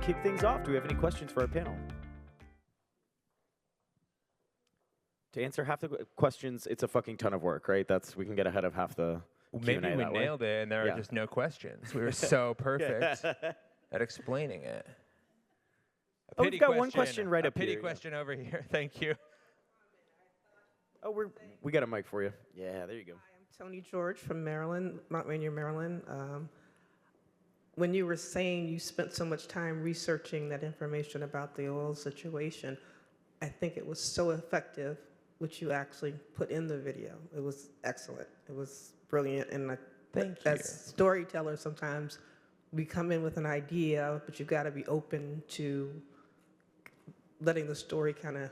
kick things off. Do we have any questions for our panel? To answer half the questions, it's a fucking ton of work, right? We can get ahead of half the Q&A Maybe we that way. nailed it and there are just no questions. We were so perfect at explaining it. Oh, we've got one question right up here. A pity question over here. Thank you. Oh, we got a mic for you. Yeah, there you go. Hi, I'm Tony George from Maryland, Mount Rainier, Maryland. When you were saying you spent so much time researching that information about the oil situation, I think it was so effective, which you actually put in the video. It was excellent. It was brilliant. And Thank you. as storytellers, sometimes we come in with an idea, but you've got to be open to letting the story kind of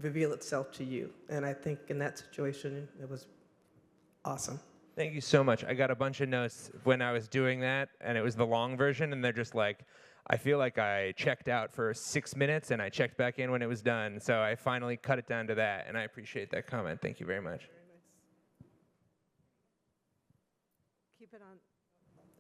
reveal itself to you. And I think in that situation, it was awesome. Thank you so much. I got a bunch of notes when I was doing that, and it was the long version, and they're just like, I feel like I checked out for 6 minutes, and I checked back in when it was done. So I finally cut it down to that, and I appreciate that comment. Thank you very much. Very nice. Keep it on.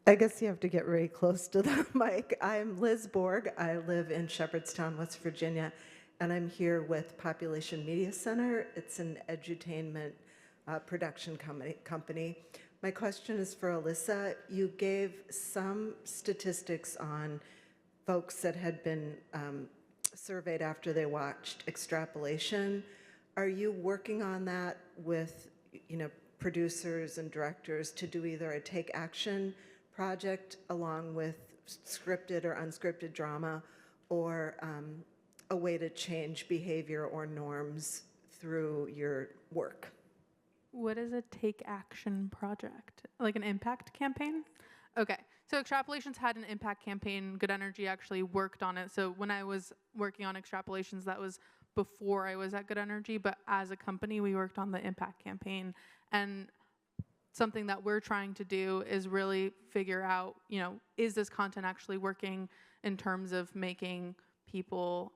I guess you have to get very close to the mic. I'm Liz Borg. I live in Shepherdstown, West Virginia, and I'm here with Population Media Center. It's an edutainment production company. My question is for Alyssa. You gave some statistics on folks that had been surveyed after they watched Extrapolation. Are you working on that with, producers and directors to do either a take action project along with scripted or unscripted drama, or a way to change behavior or norms through your work? What is a take action project? Like an impact campaign? Okay. So Extrapolations had an impact campaign. Good Energy actually worked on it. So when I was working on Extrapolations, that was before I was at Good Energy. But as a company, we worked on the impact campaign. And something that we're trying to do is really figure out, is this content actually working in terms of making people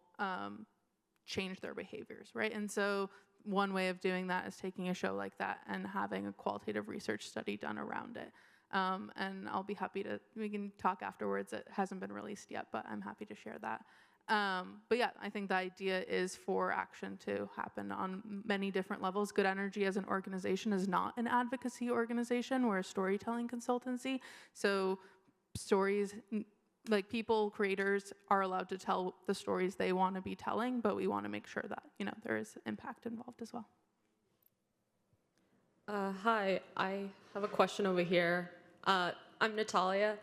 change their behaviors, right? And so one way of doing that is taking a show like that and having a qualitative research study done around it. And I'll be happy we can talk afterwards. It hasn't been released yet, but I'm happy to share that. But yeah, I think the idea is for action to happen on many different levels. Good Energy as an organization is not an advocacy organization. We're a storytelling consultancy. So stories, like creators are allowed to tell the stories they want to be telling, but we want to make sure that, there is impact involved as well. Hi, I have a question over here. I'm Natalia,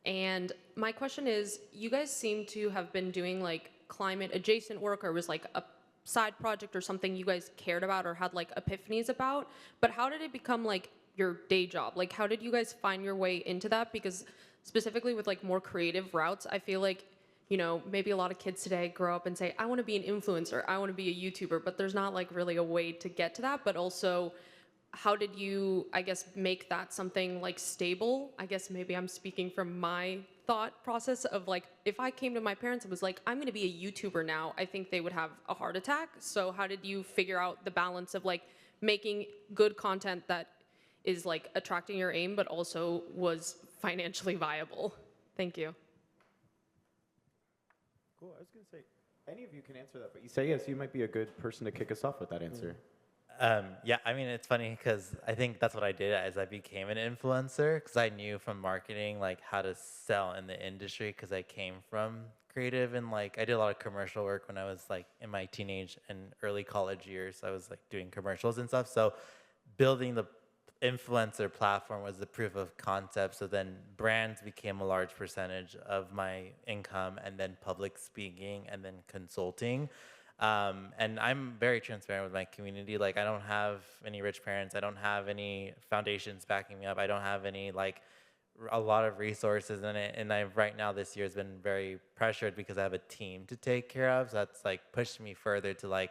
and my question is, you guys seem to have been doing like climate adjacent work, or was like a side project or something you guys cared about or had like epiphanies about, but how did it become like your day job? Like, how did you guys find your way into that? Because specifically with like more creative routes, I feel like, maybe a lot of kids today grow up and say, I want to be an influencer, I want to be a YouTuber, but there's not like really a way to get to that. But also, how did you, I guess, make that something like stable? I guess maybe I'm speaking from my thought process of like, if I came to my parents and was like, I'm going to be a YouTuber now, I think they would have a heart attack. So how did you figure out the balance of like making good content that is like attracting your aim, but also was financially viable? Thank you. Cool. I was going to say, any of you can answer that, but you say yes, you might be a good person to kick us off with that answer. Yeah, I mean, it's funny because I think that's what I did as I became an influencer, because I knew from marketing like how to sell in the industry, because I came from creative, and like I did a lot of commercial work when I was like in my teenage and early college years. I was like doing commercials and stuff. So building the influencer platform was the proof of concept. So then brands became a large percentage of my income, and then public speaking, and then consulting. And I'm very transparent with my community. Like, I don't have any rich parents. I don't have any foundations backing me up. I don't have any, like, a lot of resources in it. And right now this year has been very pressured because I have a team to take care of. So that's, like, pushed me further to, like,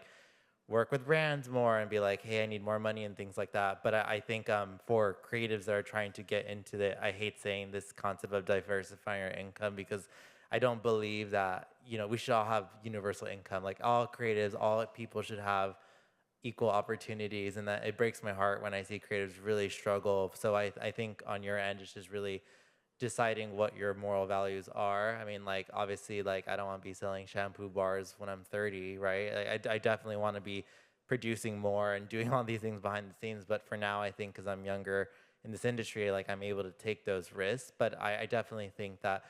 work with brands more and be like, hey, I need more money and things like that. But I think for creatives that are trying to get into I hate saying this concept of diversifying your income, because I don't believe that, we should all have universal income. Like, all creatives, all people should have equal opportunities, and that it breaks my heart when I see creatives really struggle. So I think on your end, it's just really deciding what your moral values are. I mean, like, obviously, like, I don't want to be selling shampoo bars when I'm 30, right? Like, I definitely want to be producing more and doing all these things behind the scenes. But for now, I think because I'm younger in this industry, like, I'm able to take those risks. But I definitely think that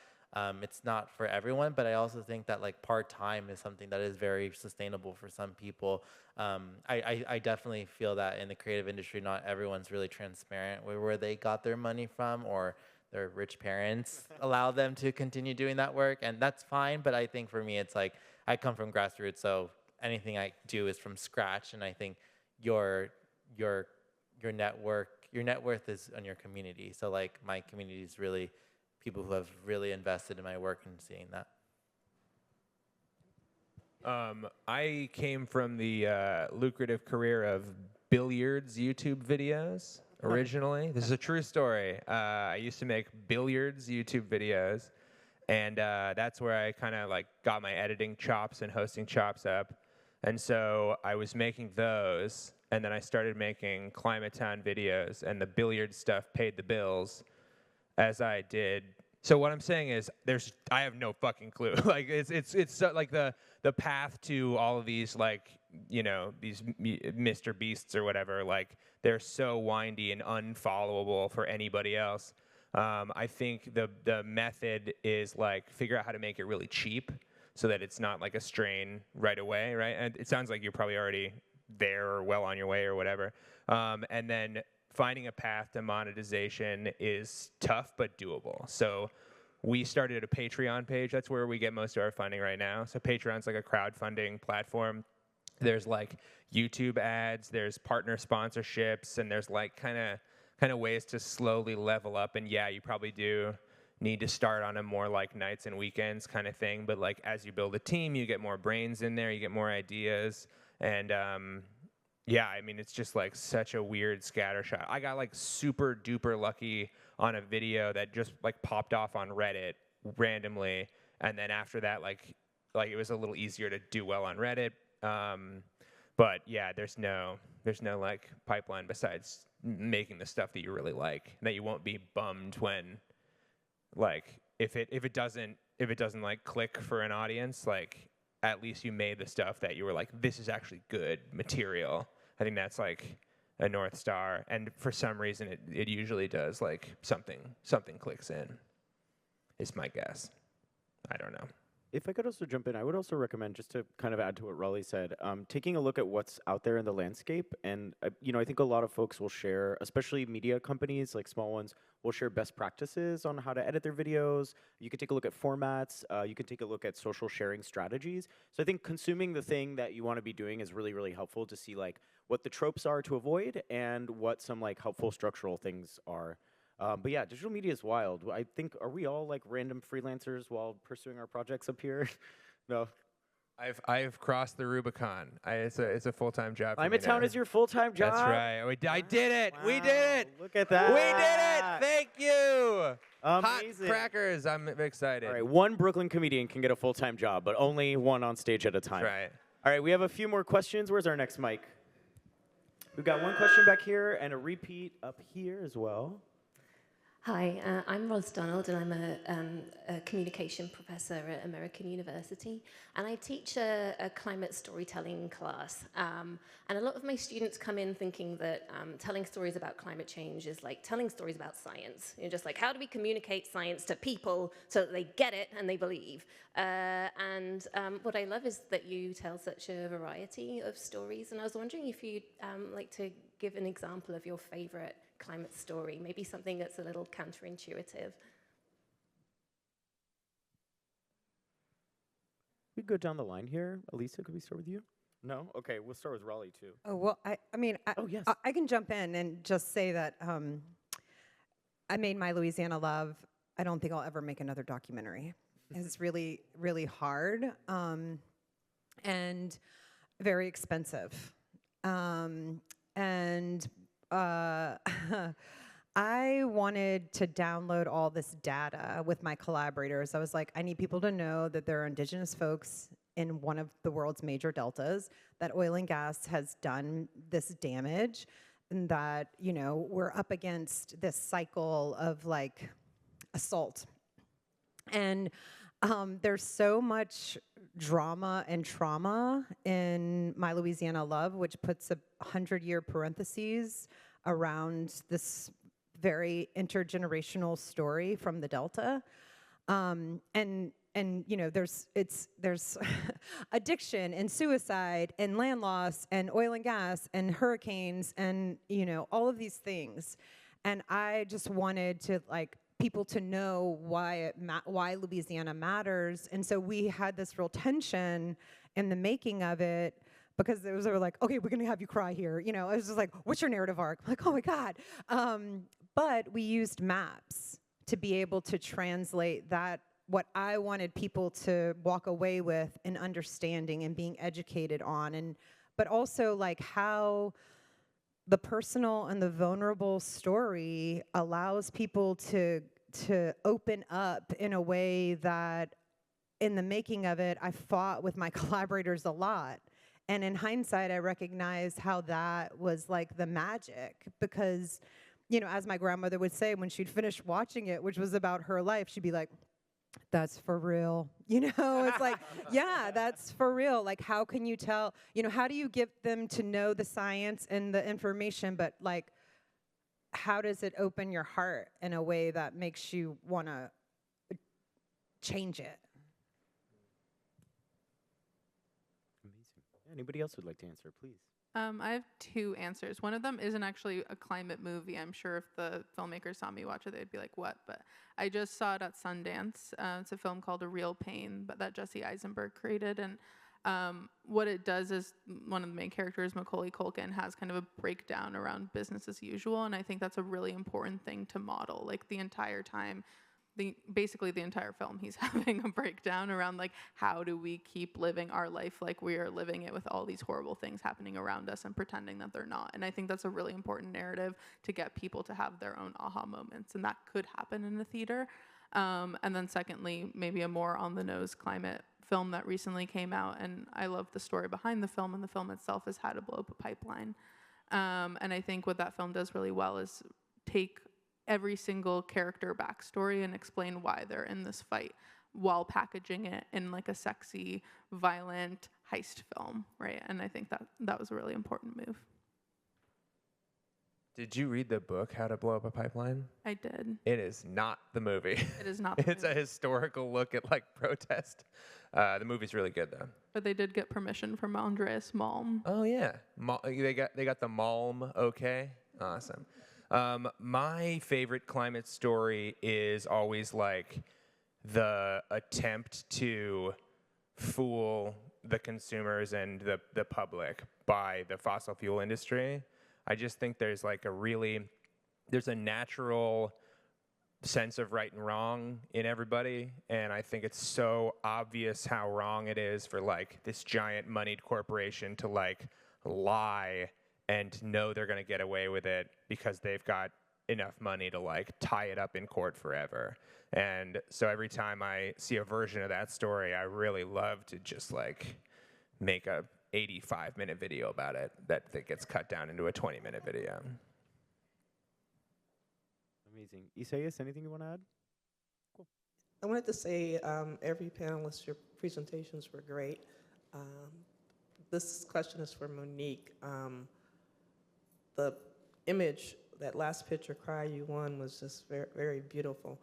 it's not for everyone, but I also think that like part-time is something that is very sustainable for some people. I definitely feel that in the creative industry, not everyone's really transparent where they got their money from, or their rich parents allow them to continue doing that work, and that's fine. But I think for me, it's like I come from grassroots, so anything I do is from scratch, and I think your net worth is on your community. So like my community is really people who have really invested in my work and seeing that. I came from the lucrative career of billiards YouTube videos originally. This is a true story. I used to make billiards YouTube videos, and that's where I kind of like got my editing chops and hosting chops up. And so I was making those, and then I started making Climate Town videos, and the billiard stuff paid the bills as I did. So what I'm saying is, I have no fucking clue. Like it's so, like the path to all of these, like, you know, these Mr. Beasts or whatever. Like they're so windy and unfollowable for anybody else. I think the method is like figure out how to make it really cheap, so that it's not like a strain right away, right? And it sounds like you're probably already there or well on your way or whatever. And then finding a path to monetization is tough but doable. So we started a Patreon page. That's where we get most of our funding right now. So Patreon's like a crowdfunding platform. There's like YouTube ads, there's partner sponsorships, and there's like kind of ways to slowly level up. And yeah, you probably do need to start on a more like nights and weekends kind of thing. But like as you build a team, you get more brains in there, you get more ideas. And yeah, I mean, it's just like such a weird scattershot. I got like super duper lucky on a video that just like popped off on Reddit randomly, and then after that, like it was a little easier to do well on Reddit. But yeah, there's no like pipeline besides making the stuff that you really like, that you won't be bummed when like if it doesn't like click for an audience, like at least you made the stuff that you were like, this is actually good material. I think that's like a North Star, and for some reason it usually does. Like something clicks in, is my guess. I don't know. If I could also jump in, I would also recommend, just to kind of add to what Raleigh said, taking a look at what's out there in the landscape. And you know, I think a lot of folks will share, especially media companies, like small ones, will share best practices on how to edit their videos. You can take a look at formats. You can take a look at social sharing strategies. So I think consuming the thing that you want to be doing is really, really helpful to see like what the tropes are to avoid and what some like helpful structural things are. But yeah, digital media is wild. I think, are we all like random freelancers while pursuing our projects up here? No. I've crossed the Rubicon. It's a full-time job. Climate Town is your full-time job? That's right. I did it. Wow. We did it. Look at that. We did it. Thank you. Amazing. Hot crackers. I'm excited. All right, one Brooklyn comedian can get a full-time job, but only one on stage at a time. That's right. All right, we have a few more questions. Where's our next mic? We've got one question back here and a repeat up here as well. Hi, I'm Ros Donald, and I'm a communication professor at American University, and I teach a climate storytelling class. And a lot of my students come in thinking that telling stories about climate change is like telling stories about science. You're just like, how do we communicate science to people so that they get it and they believe? And what I love is that you tell such a variety of stories, and I was wondering if you'd like to give an example of your favorite climate story, maybe something that's a little counterintuitive. We go down the line here. Elisa, could we start with you? No? Okay, we'll start with Raleigh, too. Oh, well, I mean, Oh, yes. I can jump in and just say that I made My Louisiana Love. I don't think I'll ever make another documentary. It's really, really hard and very expensive. I wanted to download all this data with my collaborators. I was like, I need people to know that there are indigenous folks in one of the world's major deltas, that oil and gas has done this damage, and that, you know, we're up against this cycle of like assault. And there's so much drama and trauma in My Louisiana Love, which puts a 100-year parentheses around this very intergenerational story from the Delta. And you know, there's addiction and suicide and land loss and oil and gas and hurricanes and, you know, all of these things. And I just wanted to, like, people to know why Louisiana matters. And so we had this real tension in the making of it, because they were like, okay, we're gonna have you cry here. You know, it was just like, what's your narrative arc? I'm like, oh my God. But we used maps to be able to translate that, what I wanted people to walk away with and understanding and being educated on, and but also like how the personal and the vulnerable story allows people to open up in a way that, in the making of it, I fought with my collaborators a lot. And in hindsight, I recognize how that was like the magic, because, you know, as my grandmother would say when she'd finish watching it, which was about her life, she'd be like, that's for real. You know, it's like, yeah, that's for real. Like, how can you tell, you know, how do you get them to know the science and the information, but like, how does it open your heart in a way that makes you want to change it? Amazing. Anybody else would like to answer, please? I have two answers. One of them isn't actually a climate movie. I'm sure if the filmmakers saw me watch it, they'd be like, what? But I just saw it at Sundance. It's a film called A Real Pain, but that Jesse Eisenberg created. And what it does is, one of the main characters, Macaulay Culkin, has kind of a breakdown around business as usual. And I think that's a really important thing to model. Like, the entire time, basically the entire film, he's having a breakdown around, like, how do we keep living our life like we are living it with all these horrible things happening around us and pretending that they're not. And I think that's a really important narrative to get people to have their own aha moments, and that could happen in the theater. And then secondly, maybe a more on-the-nose climate film that recently came out, and I love the story behind the film, and the film itself is How to Blow Up a Pipeline. And I think what that film does really well is take every single character backstory and explain why they're in this fight, while packaging it in like a sexy, violent heist film, right? And I think that was a really important move. Did you read the book, How to Blow Up a Pipeline? I did. It is not the movie. It is not the It's movie. a historical look at, like, protest. The movie's really good, though. But they did get permission from Andreas Malm. Oh, yeah. They got the Malm okay. Awesome. My favorite climate story is always, like, the attempt to fool the consumers and the public by the fossil fuel industry. I just think there's like there's a natural sense of right and wrong in everybody, and I think it's so obvious how wrong it is for, like, this giant moneyed corporation to, like, lie and know they're going to get away with it because they've got enough money to, like, tie it up in court forever. And so every time I see a version of that story, I really love to just, like, make a 85-minute video about it that gets cut down into a 20-minute video. Amazing. Isaias, anything you want to add? Cool. I wanted to say, every panelist, your presentations were great. This question is for Monique. The image, that last picture, Cry You Won, was just very, very beautiful.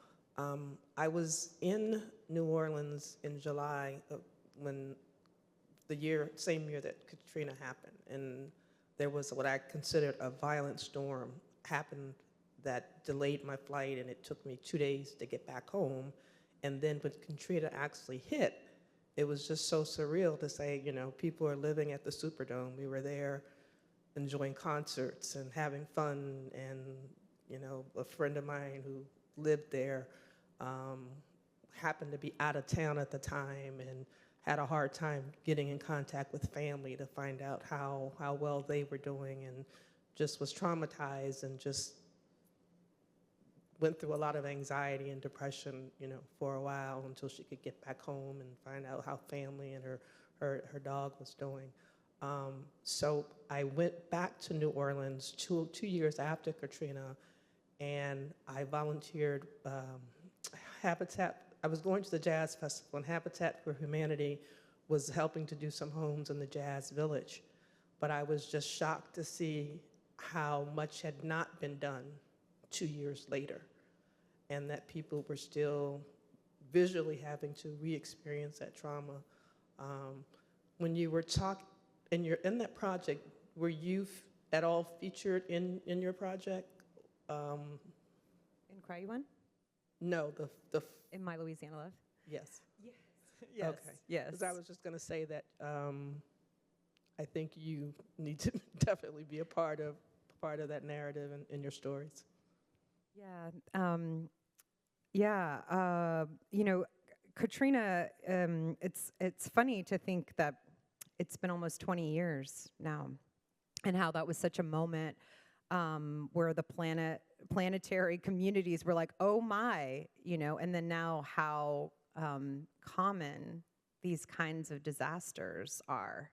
I was in New Orleans in July when same year that Katrina happened, and there was what I considered a violent storm happened that delayed my flight, and it took me 2 days to get back home. And then when Katrina actually hit, it was just so surreal to say, you know, people are living at the Superdome. We were there enjoying concerts and having fun, and, you know, a friend of mine who lived there happened to be out of town at the time and had a hard time getting in contact with family to find out how well they were doing, and just was traumatized and just went through a lot of anxiety and depression, you know, for a while until she could get back home and find out how family and her dog was doing. So I went back to New Orleans two years after Katrina, and I volunteered I was going to the Jazz Festival, and Habitat for Humanity was helping to do some homes in the Jazz Village. But I was just shocked to see how much had not been done 2 years later, and that people were still visually having to re-experience that trauma. When you were in that project, were you at all featured in your project? In Cry You One? No, In My Louisiana Love? yes. Yes. Okay. Yes. Because I was just going to say that I think you need to definitely be a part of that narrative in your stories. Yeah. You know, Katrina, it's funny to think that it's been almost 20 years now, and how that was such a moment where the planetary communities were like, oh my, you know, and then now how common these kinds of disasters are.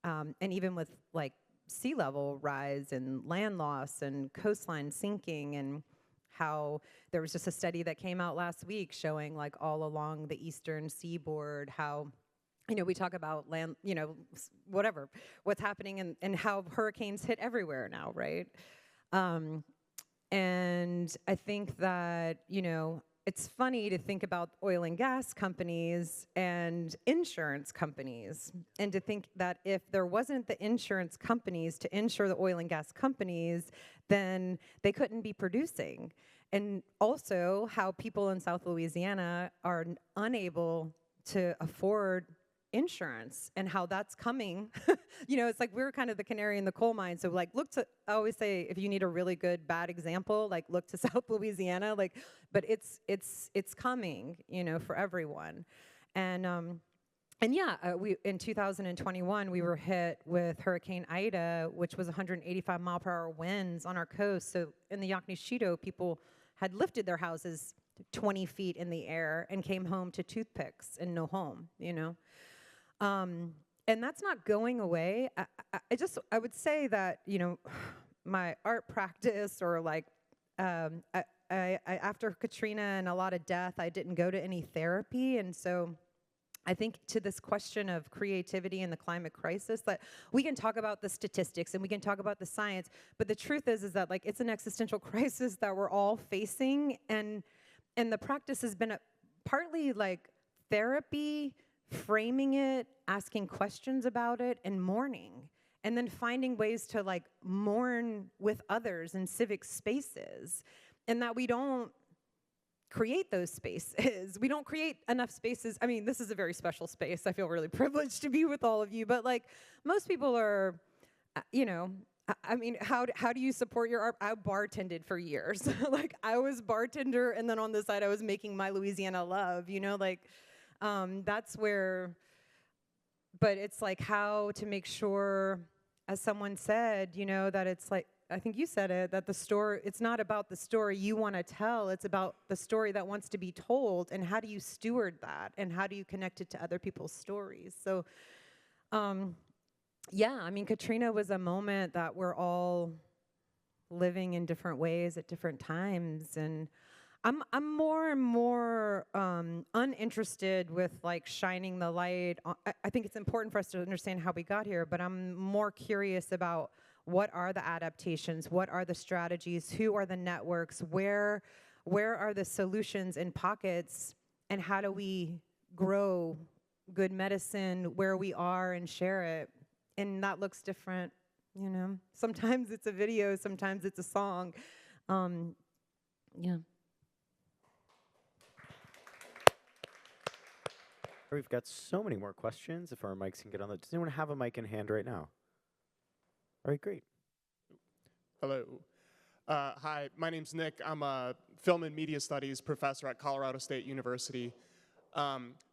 And even with like sea level rise and land loss and coastline sinking, and how there was just a study that came out last week showing like all along the eastern seaboard how, you know, we talk about land, you know, whatever, what's happening, and how hurricanes hit everywhere now, right? And I think that, you know, it's funny to think about oil and gas companies and insurance companies, and to think that if there wasn't the insurance companies to insure the oil and gas companies, then they couldn't be producing. And also how people in South Louisiana are unable to afford insurance, and how that's coming. You know, it's like we're kind of the canary in the coal mine. So like, I always say, if you need a really good bad example, like look to South Louisiana, like, but it's coming, you know, for everyone. And yeah, we in 2021 we were hit with Hurricane Ida, which was 185 mile per hour winds on our coast. So in the Yaquishito, people had lifted their houses 20 feet in the air and came home to toothpicks and no home, you know. And that's not going away. I would say that, you know, my art practice, or like, after Katrina and a lot of death, I didn't go to any therapy. And so I think to this question of creativity and the climate crisis, that we can talk about the statistics and we can talk about the science, but the truth is that like, it's an existential crisis that we're all facing. And the practice has been partly like therapy, framing it, asking questions about it, and mourning. And then finding ways to like mourn with others in civic spaces. And that we don't create those spaces. We don't create enough spaces. I mean, this is a very special space. I feel really privileged to be with all of you. But like, most people are, you know, I mean, how do you support your art? I bartended for years. Like, I was bartender, and then on the side I was making My Louisiana Love, you know, like, that's where, but it's like how to make sure, as someone said, you know, that it's like, I think you said it, that the story, it's not about the story you want to tell, it's about the story that wants to be told, and how do you steward that, and how do you connect it to other people's stories? So, yeah, I mean, Katrina was a moment that we're all living in different ways at different times, and I'm more and more uninterested with like shining the light. I think it's important for us to understand how we got here, but I'm more curious about what are the adaptations, what are the strategies, who are the networks, where are the solutions in pockets, and how do we grow good medicine where we are and share it? And that looks different, you know. Sometimes it's a video, sometimes it's a song. Yeah. We've got so many more questions. If our mics can get on the, does anyone have a mic in hand right now? All right, great. Hello. Hi, my name's Nick. I'm a film and media studies professor at Colorado State University.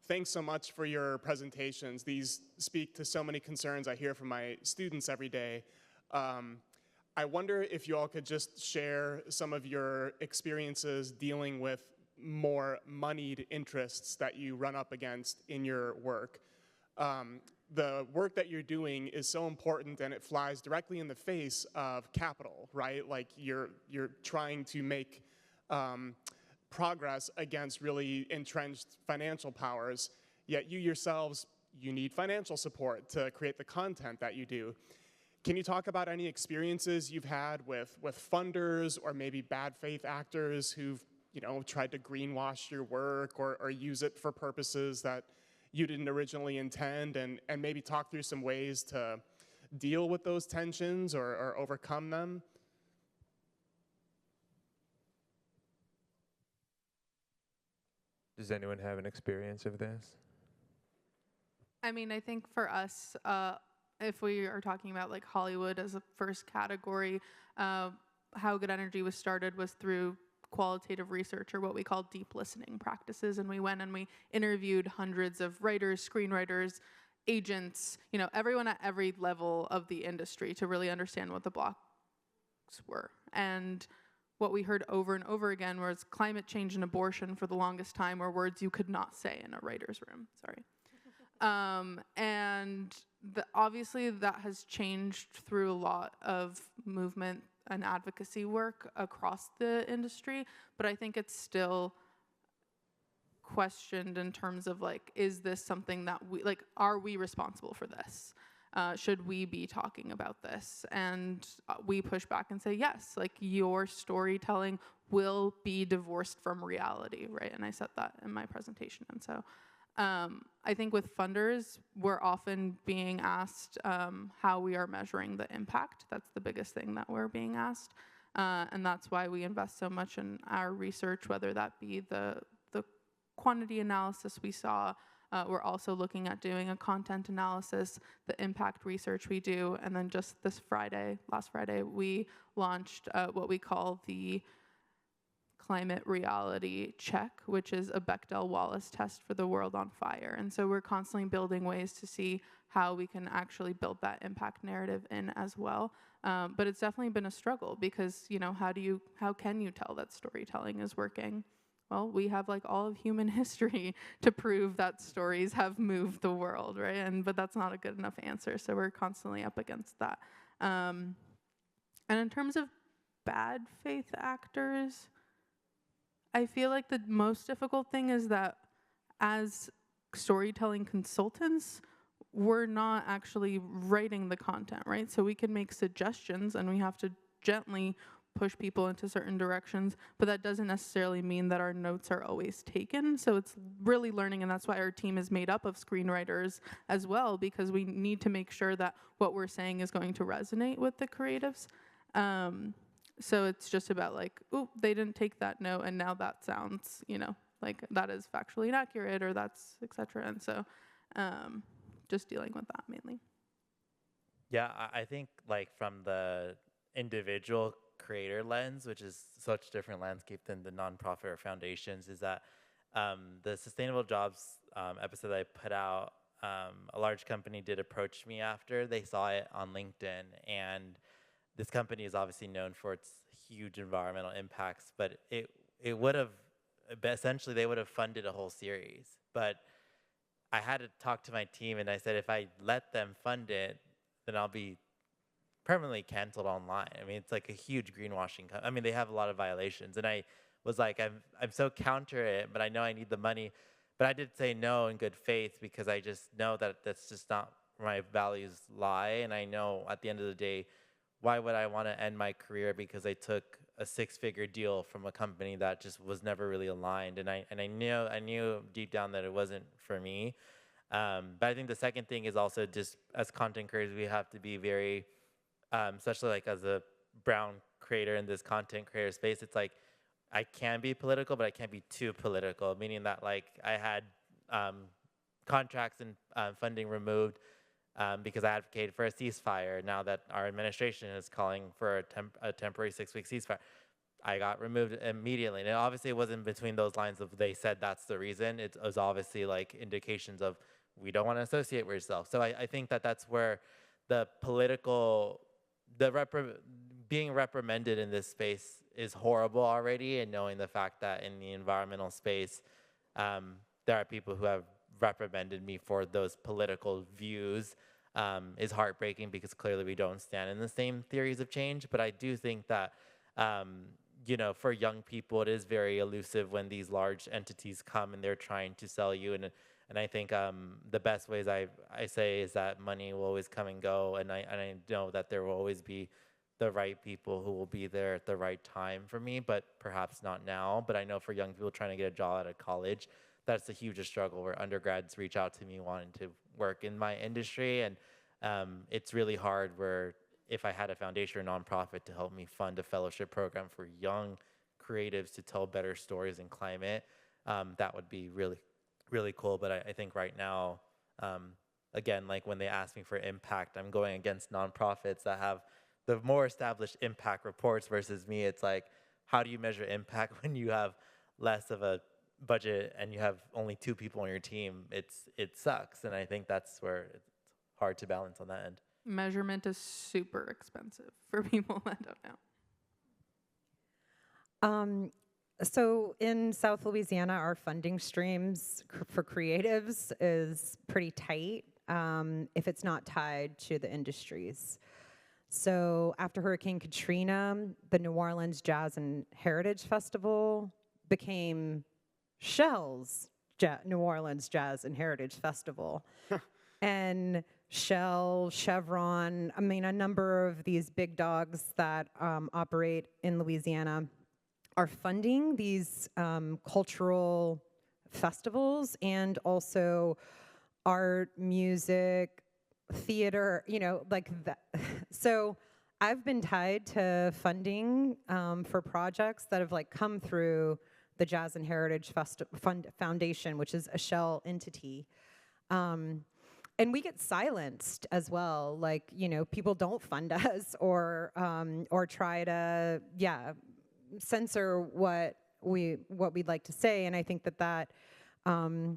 Thanks so much for your presentations. These speak to so many concerns I hear from my students every day. I wonder if you all could just share some of your experiences dealing with more moneyed interests that you run up against in your work. The work that you're doing is so important, and it flies directly in the face of capital, right? Like you're trying to make progress against really entrenched financial powers, yet you yourselves, you need financial support to create the content that you do. Can you talk about any experiences you've had with funders or maybe bad faith actors who've tried to greenwash your work or use it for purposes that you didn't originally intend, and maybe talk through some ways to deal with those tensions or overcome them? Does anyone have an experience of this? I mean, I think for us, if we are talking about like Hollywood as a first category, how Good Energy was started was through qualitative research, or what we call deep listening practices. And we went and we interviewed hundreds of writers, screenwriters, agents, everyone at every level of the industry to really understand what the blocks were. And what we heard over and over again was climate change and abortion for the longest time were words you could not say in a writer's room. Sorry. And obviously that has changed through a lot of movement and advocacy work across the industry, but I think it's still questioned in terms of like, is this something that are we responsible for this? Should we be talking about this? And we push back and say, yes, like your storytelling will be divorced from reality, right? And I said that in my presentation. And so I think with funders, we're often being asked how we are measuring the impact. That's the biggest thing that we're being asked. And that's why we invest so much in our research, whether that be the quantity analysis we saw. We're also looking at doing a content analysis, the impact research we do, and then just last Friday, we launched what we call the Climate Reality Check, which is a Bechdel-Wallace test for the world on fire. And so we're constantly building ways to see how we can actually build that impact narrative in as well. But it's definitely been a struggle because, how can you tell that storytelling is working? Well, we have like all of human history to prove that stories have moved the world, right? But that's not a good enough answer. So we're constantly up against that. And in terms of bad faith actors, I feel like the most difficult thing is that as storytelling consultants, we're not actually writing the content, right? So we can make suggestions and we have to gently push people into certain directions, but that doesn't necessarily mean that our notes are always taken. So it's really learning, and that's why our team is made up of screenwriters as well, because we need to make sure that what we're saying is going to resonate with the creatives. So it's just about like, oh, they didn't take that note, and now that sounds, like that is factually inaccurate, or that's et cetera. And so just dealing with that mainly. Yeah, I think like from the individual creator lens, which is such a different landscape than the nonprofit or foundations, is that the Sustainable Jobs episode that I put out, a large company did approach me after they saw it on LinkedIn, and this company is obviously known for its huge environmental impacts, but it would have, essentially they would have funded a whole series. But I had to talk to my team, and I said, if I let them fund it, then I'll be permanently canceled online. I mean, it's like a huge greenwashing. I mean, they have a lot of violations, and I was like, I'm so counter it, but I know I need the money. But I did say no in good faith because I just know that that's just not where my values lie, and I know at the end of the day, why would I want to end my career because I took a 6-figure deal from a company that just was never really aligned, and I knew deep down that it wasn't for me. But I think the second thing is also just as content creators, we have to be very especially like as a brown creator in this content creator space, it's like I can be political, but I can't be too political, meaning that like I had contracts and funding removed because I advocated for a ceasefire. Now that our administration is calling for a temporary 6-week ceasefire, I got removed immediately. And obviously it wasn't between those lines of they said that's the reason. It was obviously like indications of we don't want to associate with yourself. So I think that that's where the political, being reprimanded in this space is horrible already, and knowing the fact that in the environmental space, there are people who have reprimanded me for those political views is heartbreaking because clearly we don't stand in the same theories of change. But I do think that for young people, it is very elusive when these large entities come and they're trying to sell you. And I think the best ways I say is that money will always come and go, and I know that there will always be the right people who will be there at the right time for me, but perhaps not now. But I know for young people trying to get a job out of college, that's the hugest struggle, where undergrads reach out to me wanting to work in my industry, and it's really hard where if I had a foundation or nonprofit to help me fund a fellowship program for young creatives to tell better stories in climate, that would be really, really cool. But I think right now, again, like when they ask me for impact, I'm going against nonprofits that have the more established impact reports versus me. It's like, how do you measure impact when you have less of a budget and you have only 2 people on your team? It sucks, and I think that's where it's hard to balance on that end. Measurement is super expensive for people that don't know. So in South Louisiana, our funding streams for creatives is pretty tight if it's not tied to the industries. So after Hurricane Katrina, the New Orleans Jazz and Heritage Festival became Shell's New Orleans Jazz and Heritage Festival. And Shell, Chevron, I mean, a number of these big dogs that operate in Louisiana are funding these cultural festivals and also art, music, theater, like that. So I've been tied to funding for projects that have come through the Jazz and Heritage Foundation, which is a Shell entity. And we get silenced as well. People don't fund us or try to, censor what we'd like to say. And I think that in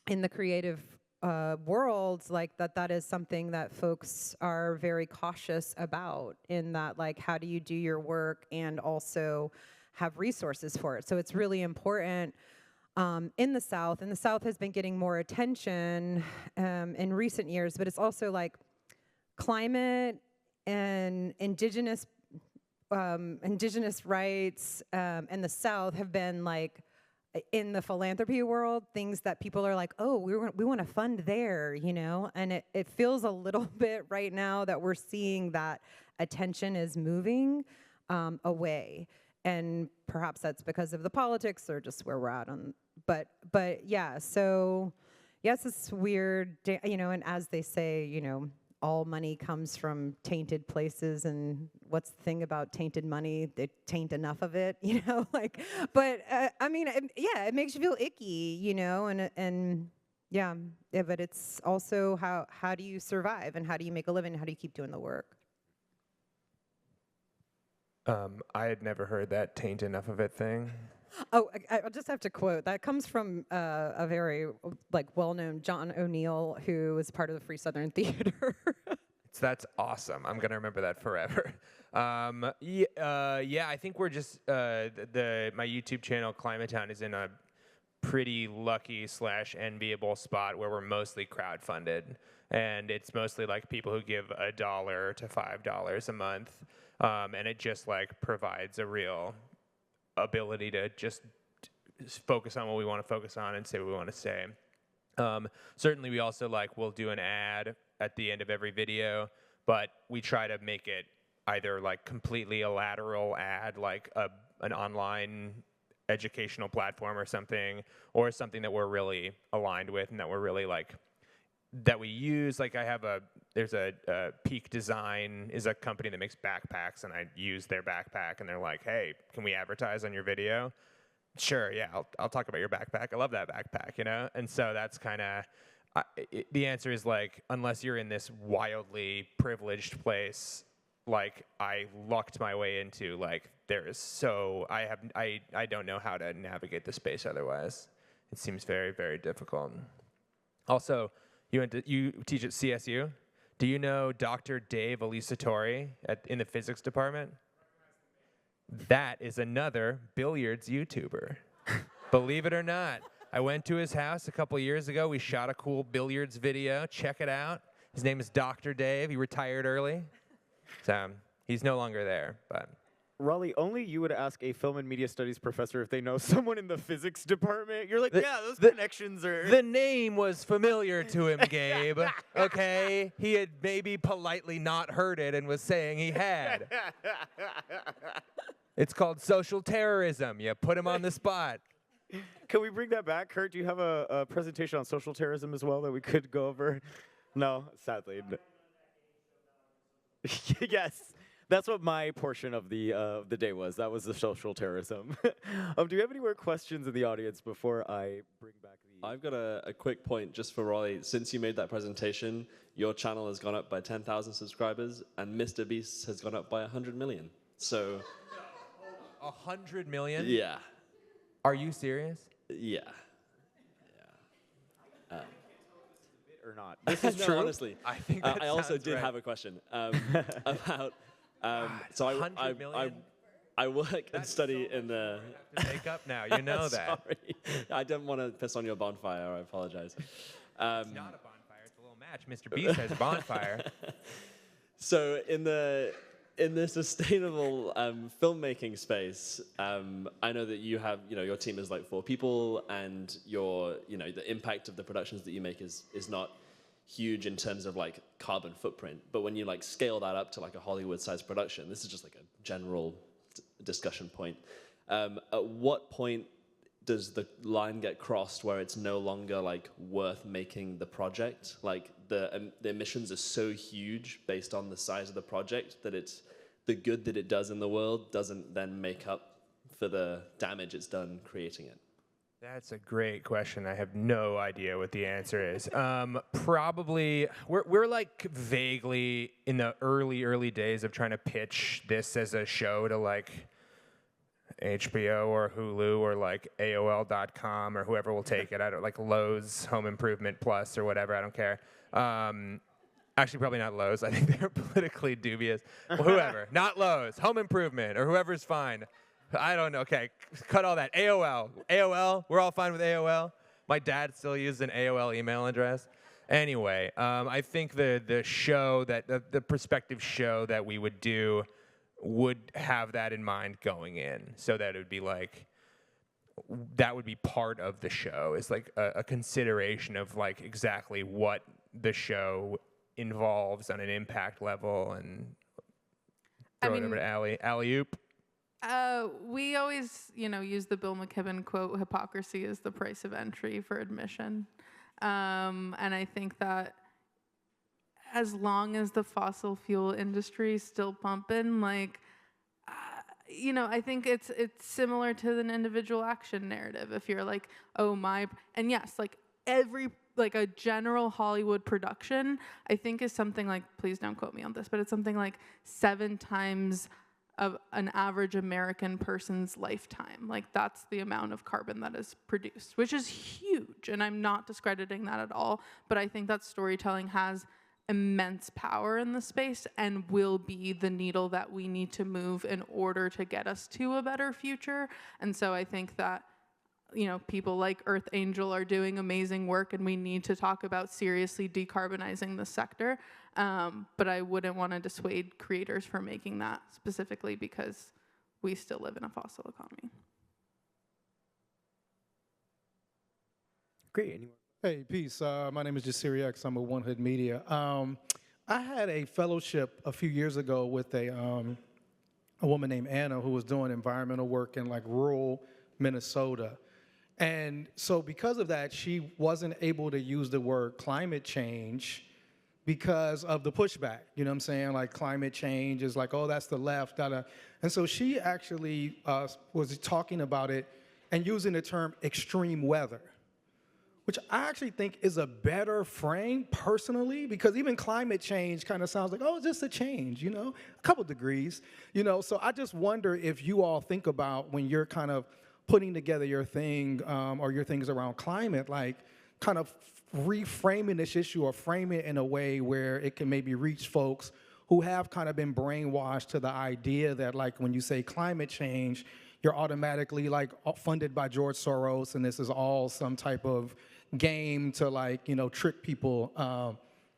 the creative world, that is something that folks are very cautious about, in that, how do you do your work and also have resources for it. So it's really important in the South, and the South has been getting more attention in recent years, but it's also climate and indigenous rights and the South have been in the philanthropy world, things that people are oh, we want to fund there, and it feels a little bit right now that we're seeing that attention is moving away. And perhaps that's because of the politics or just where we're at on, but yeah, so yes, it's weird, and as they say, all money comes from tainted places, and what's the thing about tainted money? They taint enough of it, but I mean, it makes you feel icky, and but it's also how do you survive, and how do you make a living, how do you keep doing the work? I had never heard that taint enough of it thing. Oh, I'll just have to quote. That comes from a very well-known John O'Neill, who was part of the Free Southern Theater. That's awesome. I'm gonna remember that forever. I think we're just my YouTube channel Climatown is in a pretty lucky / enviable spot where we're mostly crowdfunded, and it's mostly people who give $1 to $5 a month. And it just provides a real ability to just focus on what we want to focus on and say what we want to say. Certainly, we also we'll do an ad at the end of every video, but we try to make it either completely a lateral ad, an online educational platform or something that we're really aligned with and that we're really that we use. There's a Peak Design is a company that makes backpacks, and I use their backpack, and they're like, hey, can we advertise on your video? Sure, yeah, I'll talk about your backpack. I love that backpack, And so that's kind of, the answer is unless you're in this wildly privileged place, I lucked my way into, there is I don't know how to navigate the space otherwise. It seems very, very difficult. Also, you teach at CSU? Do you know Dr. Dave Elisatori in the physics department? That is another billiards YouTuber. Believe it or not. I went to his house a couple years ago. We shot a cool billiards video. Check it out. His name is Dr. Dave. He retired early. So he's no longer there, but Raleigh, only you would ask a film and media studies professor if they know someone in the physics department. You're like, yeah, those connections are. The name was familiar to him, Gabe. Okay? He had maybe politely not heard it and was saying he had. It's called social terrorism. You put him on the spot. Can we bring that back? Kurt, do you have a presentation on social terrorism as well that we could go over? No, sadly. Yes. That's what my portion of the day was. That was the social terrorism. Do you have any more questions in the audience before I bring back the... I've got a quick point just for Raleigh. Since you made that presentation, your channel has gone up by 10,000 subscribers, and Mr. Beast has gone up by 100 million. So... 100 million? Yeah. Are you serious? Yeah. Or not. This is no, true. Honestly. I think that I also sounds did right. have a question about... so 100 million? I work and study in the... I have to make up now. You know that. Sorry. I didn't want to piss on your bonfire. I apologize. It's not a bonfire. It's a little match. Mr. Beast has bonfire. So in the sustainable filmmaking space, I know that you have, your team is like 4 people, and the impact of the productions that you make is not huge in terms of like carbon footprint. But when you like scale that up to like a Hollywood-sized production, this is just like a general discussion point. At what point does the line get crossed where it's no longer like worth making the project? Like the emissions are so huge based on the size of the project that it's the good that it does in the world doesn't then make up for the damage it's done creating it. That's a great question. I have no idea what the answer is. Probably, we're like vaguely in the early days of trying to pitch this as a show to like HBO or Hulu or like AOL.com or whoever will take it. I don't like Lowe's Home Improvement Plus or whatever. I don't care. Actually, probably not Lowe's. I think they're politically dubious. Well, whoever, not Lowe's, Home Improvement or whoever's fine. I don't know. Okay, cut all that. AOL. We're all fine with AOL. My dad still uses an AOL email address. Anyway, I think the show that the prospective show that we would do would have that in mind going in, so that it would be like that would be part of the show. Is like a consideration of like exactly what the show involves on an impact level, and throw it over to alley-oop. We always, use the Bill McKibben quote, hypocrisy is the price of entry for admission. And I think that as long as the fossil fuel industry is still pumping, I think it's similar to an individual action narrative. If you're like, and yes, a general Hollywood production, I think is something like, please don't quote me on this, but it's something like 7 times of an average American person's lifetime. Like that's the amount of carbon that is produced, which is huge. And I'm not discrediting that at all, but I think that storytelling has immense power in the space and will be the needle that we need to move in order to get us to a better future. And so I think that, people like Earth Angel are doing amazing work, and we need to talk about seriously decarbonizing the sector. But I wouldn't want to dissuade creators from making that specifically because we still live in a fossil economy. Great. Anyone? Hey, peace. My name is Jasiri X. I'm with One Hood Media. I had a fellowship a few years ago with a woman named Anna who was doing environmental work in like rural Minnesota. And so because of that, she wasn't able to use the word climate change because of the pushback. You know what I'm saying? Like climate change is like, oh, that's the left. And so she actually was talking about it and using the term extreme weather, which I actually think is a better frame personally, because even climate change kind of sounds like, oh, it's just a change, a couple degrees, So I just wonder if you all think about when you're kind of putting together your thing or your things around climate, like kind of reframing this issue or frame it in a way where it can maybe reach folks who have kind of been brainwashed to the idea that like when you say climate change, you're automatically like funded by George Soros and this is all some type of game to like, trick people.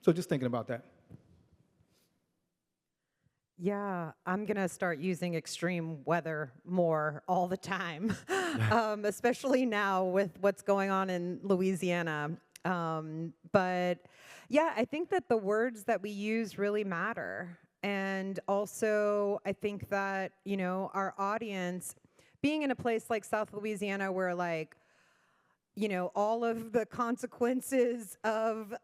So just thinking about that. Yeah, I'm gonna start using extreme weather more all the time, especially now with what's going on in Louisiana. But yeah, I think that the words that we use really matter. And also, I think that, our audience, being in a place like South Louisiana where like, all of the consequences of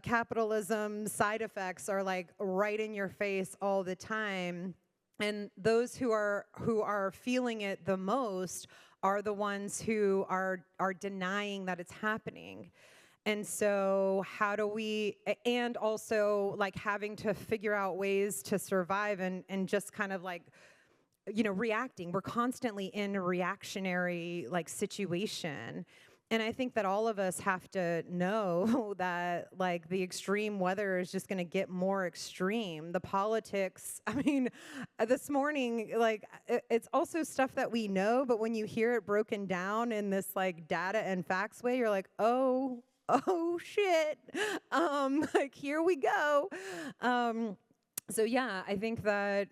capitalism side effects are like right in your face all the time. And those who are feeling it the most are the ones who are denying that it's happening. And so how do we, and also like having to figure out ways to survive and just kind of like, reacting. We're constantly in a reactionary like situation. And I think that all of us have to know that like the extreme weather is just going to get more extreme. The politics, I mean, this morning, like it's also stuff that we know, but when you hear it broken down in this like data and facts way, you're like, oh shit. Like here we go. So yeah, I think that,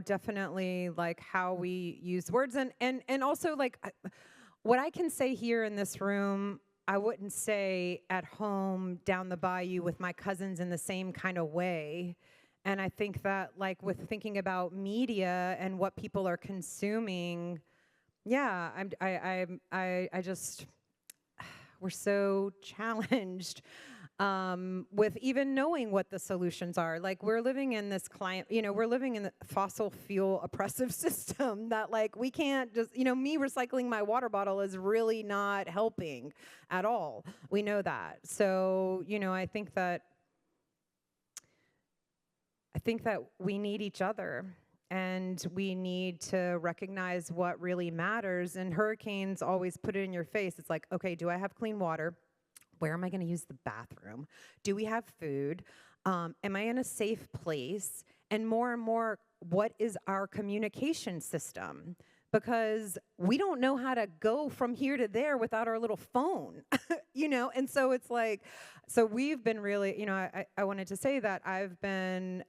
definitely like how we use words and also like what I can say here in this room, I wouldn't say at home down the bayou with my cousins in the same kind of way. And I think that like with thinking about media and what people are consuming, yeah, I just, we're so challenged with even knowing what the solutions are. Like we're living in this climate, we're living in the fossil fuel oppressive system that like we can't just, me recycling my water bottle is really not helping at all. We know that. So, I think that we need each other and we need to recognize what really matters. And hurricanes always put it in your face. It's like, okay, do I have clean water? Where am I going to use the bathroom? Do we have food? Am I in a safe place? And more, what is our communication system? Because we don't know how to go from here to there without our little phone, And so it's like, so we've been really, I wanted to say that I've been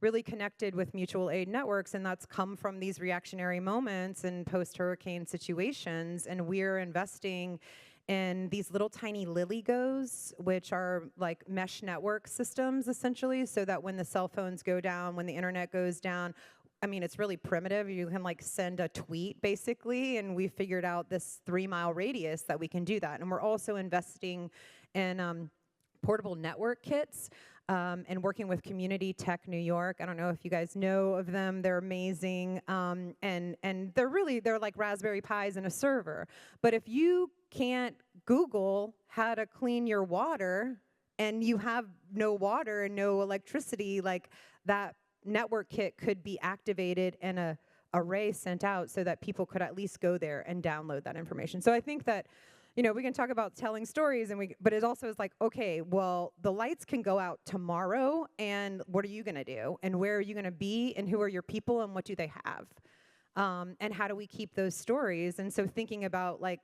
really connected with mutual aid networks, and that's come from these reactionary moments and post-hurricane situations, and we're investing in these little tiny LilyGos, which are like mesh network systems essentially, so that when the cell phones go down, when the internet goes down, I mean, it's really primitive. You can like send a tweet basically, and we figured out this 3-mile radius that we can do that. And we're also investing in portable network kits and working with Community Tech New York. I don't know if you guys know of them. They're amazing. And they're like Raspberry Pis and a server. But if you can't Google how to clean your water and you have no water and no electricity, like that network kit could be activated and a array sent out so that people could at least go there and download that information. So I think that, we can talk about telling stories, but it also is like, okay, well, the lights can go out tomorrow, and what are you going to do? And where are you going to be? And who are your people? And what do they have? And how do we keep those stories? And so thinking about like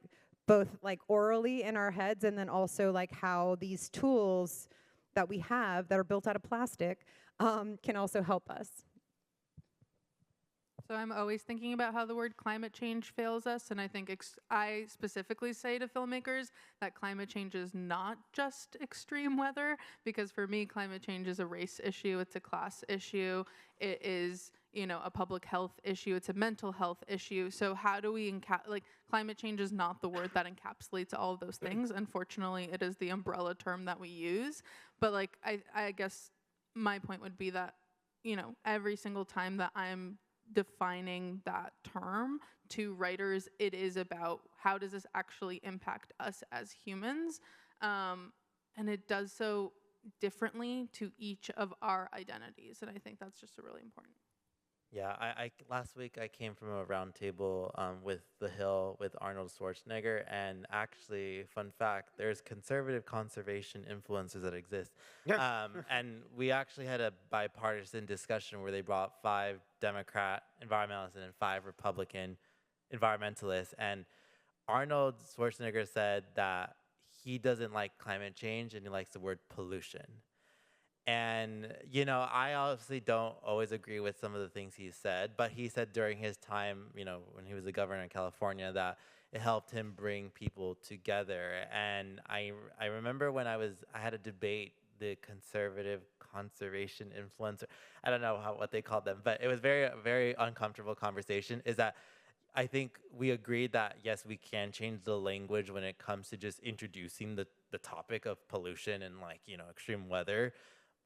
both like orally in our heads, and then also like how these tools that we have that are built out of plastic can also help us. So I'm always thinking about how the word climate change fails us, and I think I specifically say to filmmakers that climate change is not just extreme weather, because for me, climate change is a race issue, it's a class issue, it is, a public health issue, it's a mental health issue. So how do we climate change is not the word that encapsulates all of those things. Unfortunately, it is the umbrella term that we use. But like I guess my point would be that, every single time that I'm defining that term to writers, it is about how does this actually impact us as humans, and it does so differently to each of our identities, and I think that's just a really important. Yeah, last week I came from a round table with The Hill with Arnold Schwarzenegger, and actually, fun fact, there's conservative conservation influencers that exist. And we actually had a bipartisan discussion where they brought 5 Democrat environmentalists and 5 Republican environmentalists, and Arnold Schwarzenegger said that he doesn't like climate change and he likes the word pollution. And, you know, I obviously don't always agree with some of the things he said, but he said during his time, you know, when he was the governor in California, that it helped him bring people together. And I remember when I had a debate, the conservative conservation influencer, I don't know what they called them, but it was very uncomfortable conversation, is that I think we agreed that, yes, we can change the language when it comes to just introducing the topic of pollution and, like, you know, extreme weather.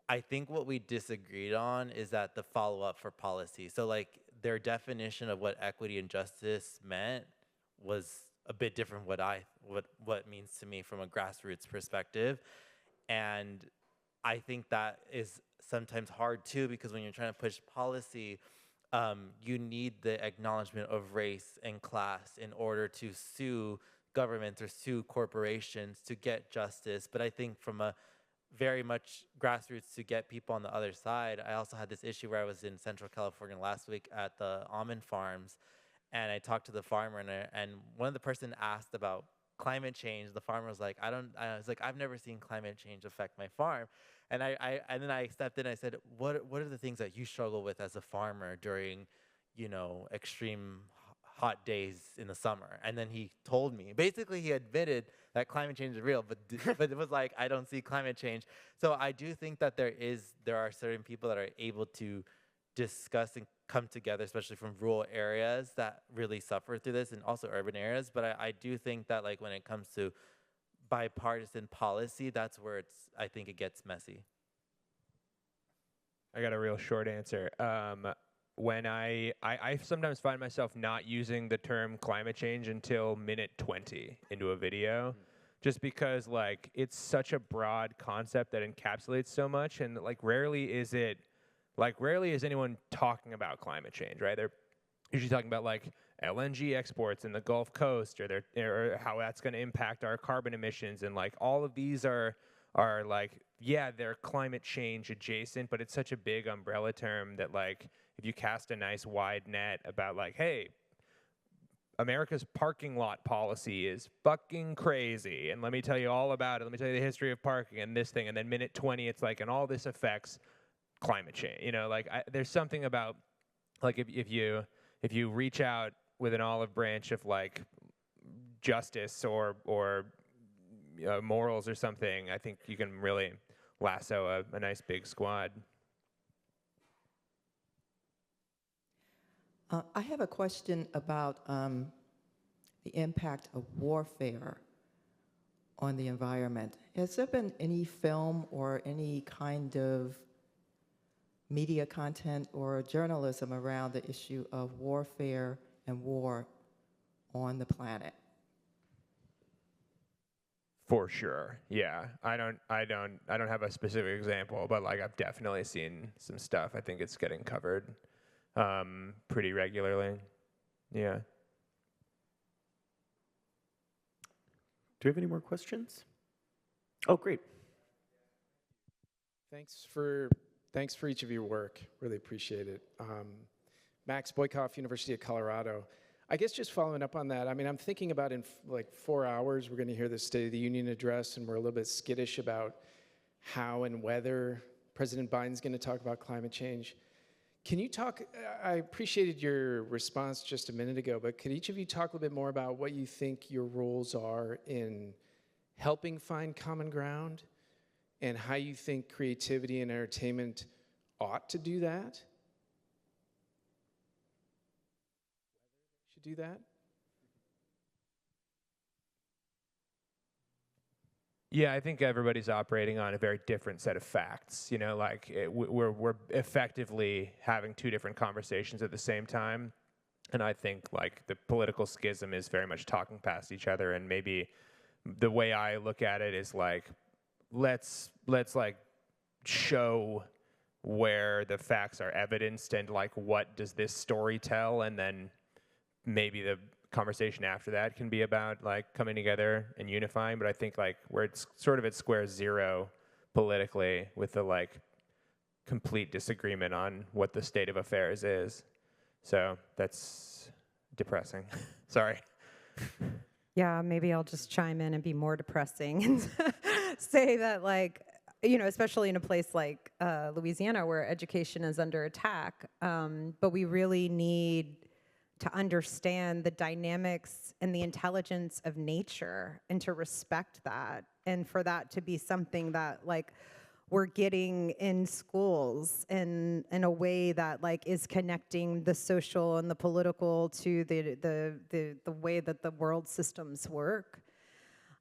I think what we disagreed on is that the follow-up for policy. So, like, their definition of what equity and justice meant was a bit different what it means to me from a grassroots perspective. And I think that is sometimes hard too, because when you're trying to push policy, you need the acknowledgement of race and class in order to sue governments or sue corporations to get justice. But I think from a very much grassroots to get people on the other side, I also had this issue where I was in Central California last week at the almond farms, and I talked to the farmer, and one of the person asked about climate change. The farmer was like, I was like, I've never seen climate change affect my farm. And and then I stepped in, I said, what are the things that you struggle with as a farmer during, you know, extreme hot days in the summer? And then he told me, basically he admitted that climate change is real, but it was like, I don't see climate change. So I do think that there are certain people that are able to discuss and come together, especially from rural areas that really suffer through this, and also urban areas. But I do think that, like, when it comes to bipartisan policy, that's where I think it gets messy. I got a real short answer. When I sometimes find myself not using the term climate change until minute 20 into a video, just because, like, it's such a broad concept that encapsulates so much, and, like, rarely is anyone talking about climate change, right? They're usually talking about, like, LNG exports in the Gulf Coast, or how that's going to impact our carbon emissions, and, like, all of these are like, yeah, they're climate change adjacent, but it's such a big umbrella term that, like, if you cast a nice wide net about, like, hey, America's parking lot policy is fucking crazy, and let me tell you all about it. Let me tell you the history of parking and this thing, and then minute 20, it's like, and all this affects climate change. You know, like, there's something about, like, if you reach out with an olive branch of, like, justice or morals or something, I think you can really lasso a nice big squad. I have a question about the impact of warfare on the environment. Has there been any film or any kind of media content or journalism around the issue of warfare and war on the planet? For sure, yeah. I don't have a specific example, but, like, I've definitely seen some stuff. I think it's getting covered pretty regularly. Yeah. Do we have any more questions? Oh, great. Thanks for each of your work. Really appreciate it. Max Boykoff, University of Colorado. I guess just following up on that, I mean, I'm thinking about in like 4 hours, we're going to hear the State of the Union address, and we're a little bit skittish about how and whether President Biden's going to talk about climate change. Can you talk, I appreciated your response just a minute ago, but could each of you talk a little bit more about what you think your roles are in helping find common ground, and how you think creativity and entertainment ought to do that? Should do that? Yeah, I think everybody's operating on a very different set of facts. You know, like, we're effectively having two different conversations at the same time, and I think, like, the political schism is very much talking past each other. And maybe the way I look at it is like, let's like show where the facts are evidenced, and, like, what does this story tell, and then maybe the conversation after that can be about, like, coming together and unifying. But I think, like, where it's sort of at square zero politically with the, like, complete disagreement on what the state of affairs is. So that's depressing. Sorry. Yeah, maybe I'll just chime in and be more depressing and say that, like, you know, especially in a place like Louisiana where education is under attack. But we really need to understand the dynamics and the intelligence of nature and to respect that, and for that to be something that like we're getting in schools in a way that like is connecting the social and the political to the way that the world systems work.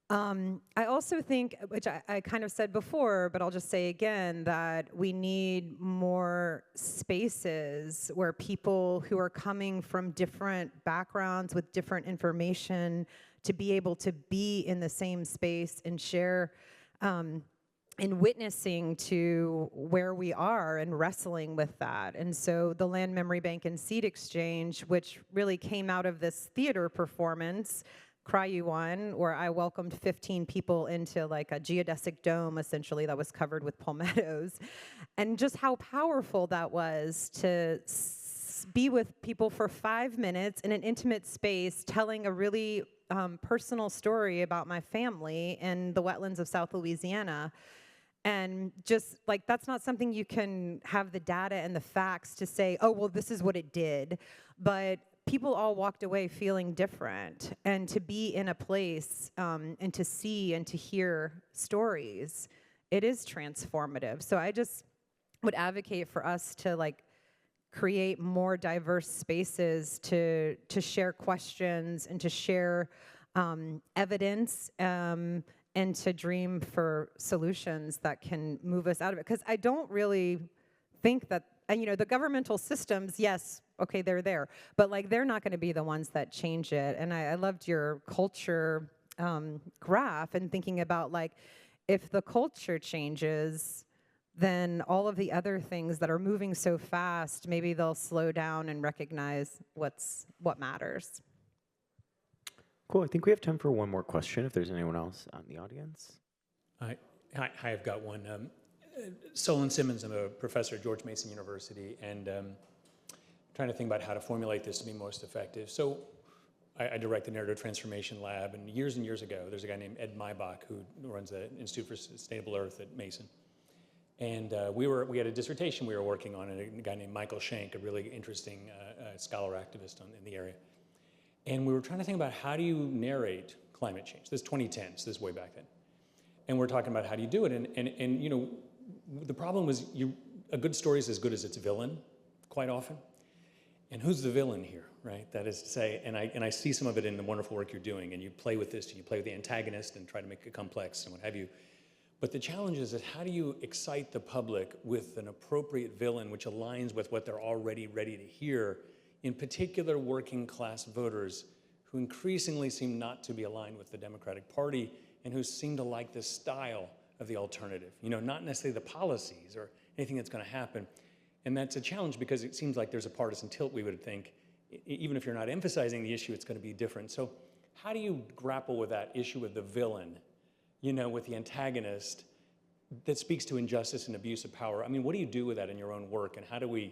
I also think, which I kind of said before, but I'll just say again, that we need more spaces where people who are coming from different backgrounds with different information to be able to be in the same space and share in witnessing to where we are and wrestling with that. And so the Land Memory Bank and Seed Exchange, which really came out of this theater performance, Cry You One, where I welcomed 15 people into like a geodesic dome, essentially, that was covered with palmettos. And just how powerful that was to be with people for 5 minutes in an intimate space, telling a really personal story about my family in the wetlands of South Louisiana. And just like, that's not something you can have the data and the facts to say, oh, well, this is what it did. But people all walked away feeling different, and to be in a place and to see and to hear stories, it is transformative. So I just would advocate for us to like create more diverse spaces to share questions and to share evidence and to dream for solutions that can move us out of it. Because I don't really think that, you know, the governmental systems, yes, okay, they're there, but like they're not going to be the ones that change it. And I loved your culture graph and thinking about like, if the culture changes, then all of the other things that are moving so fast, maybe they'll slow down and recognize what matters. Cool. I think we have time for one more question if there's anyone else on the audience. Hi, I've got one. Solon Simmons, I'm a professor at George Mason University, and trying to think about how to formulate this to be most effective. So I direct the Narrative Transformation Lab, and years ago, there's a guy named Ed Maibach who runs the Institute for Sustainable Earth at Mason. And we had a dissertation we were working on, and a guy named Michael Schenck, a really interesting scholar activist in the area. And we were trying to think about how do you narrate climate change. This is 2010, so this is way back then. And we're talking about how do you do it. And you know, the problem was a good story is as good as its villain, quite often. And who's the villain here, right? That is to say, and I see some of it in the wonderful work you're doing, and you play with this, and you play with the antagonist and try to make it complex and what have you. But the challenge is that how do you excite the public with an appropriate villain which aligns with what they're already ready to hear, in particular working class voters who increasingly seem not to be aligned with the Democratic Party and who seem to like the style of the alternative, you know, not necessarily the policies or anything that's going to happen. And that's a challenge because it seems like there's a partisan tilt, we would think. Even if you're not emphasizing the issue, it's going to be different. So how do you grapple with that issue with the villain, you know, with the antagonist that speaks to injustice and abuse of power? I mean, what do you do with that in your own work, and how do we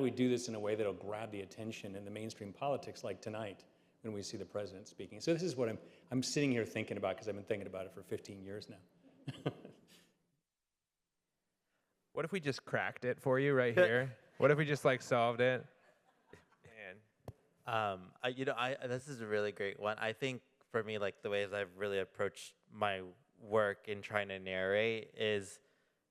do this in a way that'll grab the attention in the mainstream politics like tonight when we see the president speaking? So this is what I'm sitting here thinking about, because I've been thinking about it for 15 years now. What if we just cracked it for you right here? What if we just like solved it? This is a really great one. I think for me, like the ways I've really approached my work in trying to narrate is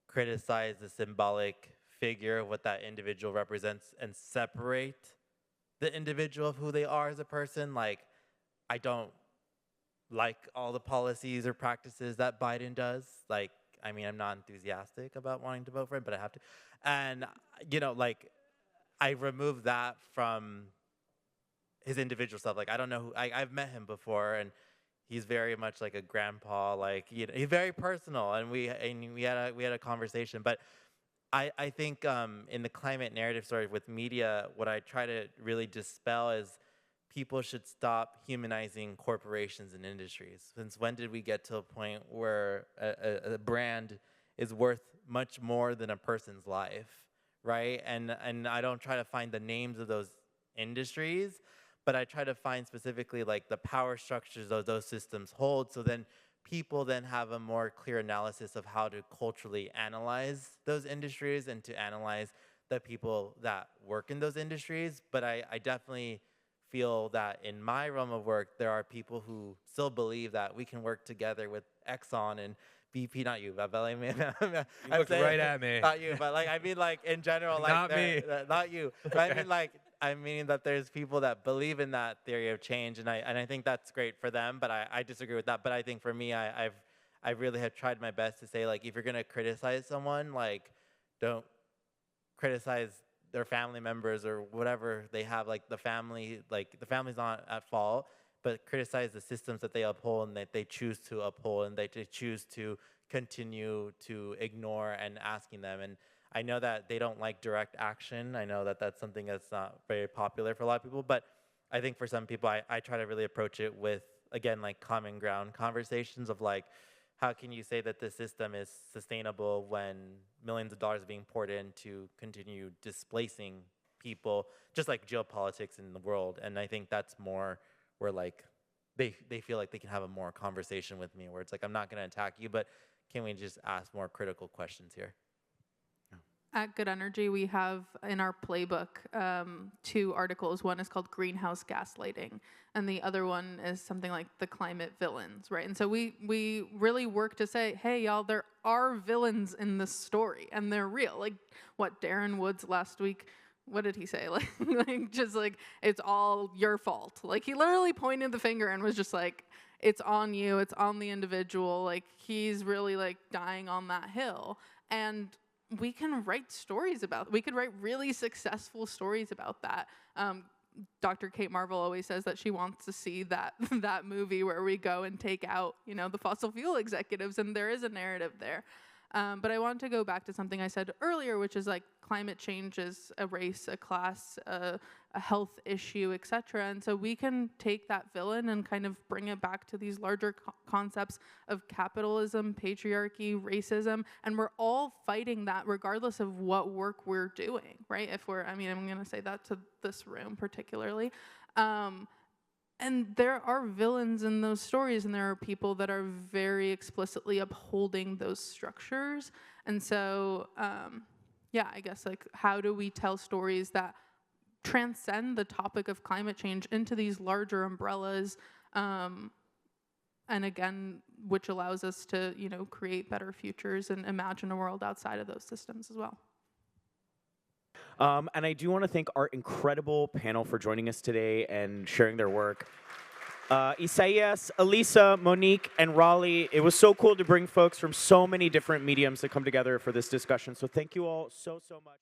criticize the symbolic figure of what that individual represents and separate the individual of who they are as a person. Like, I don't like all the policies or practices that Biden does. Like, I mean, I'm not enthusiastic about wanting to vote for him, but I have to. And, you know, like, I remove that from his individual stuff. Like, I don't know who, I've met him before, and he's very much like a grandpa, like, you know, he's very personal, and we had a conversation. But I think in the climate narrative story with media, what I try to really dispel is people should stop humanizing corporations and industries. Since when did we get to a point where a brand is worth much more than a person's life, right? And I don't try to find the names of those industries, but I try to find specifically like the power structures those systems hold, so then people then have a more clear analysis of how to culturally analyze those industries and to analyze the people that work in those industries. But I definitely feel that in my realm of work, there are people who still believe that we can work together with Exxon and BP, not you, but I mean, You looked right at me. Not you, but like I mean, like in general, like Not me. Not you. But I mean, like I mean that there's people that believe in that theory of change, and I think that's great for them. But I disagree with that. But I think for me, I really have tried my best to say, like, if you're gonna criticize someone, like, don't criticize their family members or whatever they have. Like the family's not at fault, but criticize the systems that they uphold and that they choose to uphold and that they choose to continue to ignore and asking them. And I know that they don't like direct action. I know that that's something that's not very popular for a lot of people, but I think for some people, I try to really approach it with, again, like common ground conversations of like, how can you say that the system is sustainable when millions of dollars are being poured in to continue displacing people, just like geopolitics in the world? And I think that's more where like they feel like they can have a more conversation with me where it's like, I'm not going to attack you, but can we just ask more critical questions here? At Good Energy, we have in our playbook 2 articles. One is called Greenhouse Gaslighting, and the other one is something like the climate villains, right? And so we really work to say, hey, y'all, there are villains in this story, and they're real. Like what Darren Woods last week, what did he say? Like just like, it's all your fault. Like he literally pointed the finger and was just like, it's on you, it's on the individual. Like he's really like dying on that hill. And we can write stories about, we could write really successful stories about that. Dr. Kate Marvel always says that she wants to see that movie where we go and take out, the fossil fuel executives, and there is a narrative there. But I want to go back to something I said earlier, which is like climate change is a race, a class, a health issue, etc. And so we can take that villain and kind of bring it back to these larger concepts of capitalism, patriarchy, racism, and we're all fighting that regardless of what work we're doing, right? I'm going to say that to this room particularly. And there are villains in those stories, and there are people that are very explicitly upholding those structures. And so, I guess, like, how do we tell stories that transcend the topic of climate change into these larger umbrellas, and again, which allows us to, create better futures and imagine a world outside of those systems as well. And I do want to thank our incredible panel for joining us today and sharing their work. Isaias, Elisa, Monique, and Raleigh, it was so cool to bring folks from so many different mediums to come together for this discussion. So thank you all so much.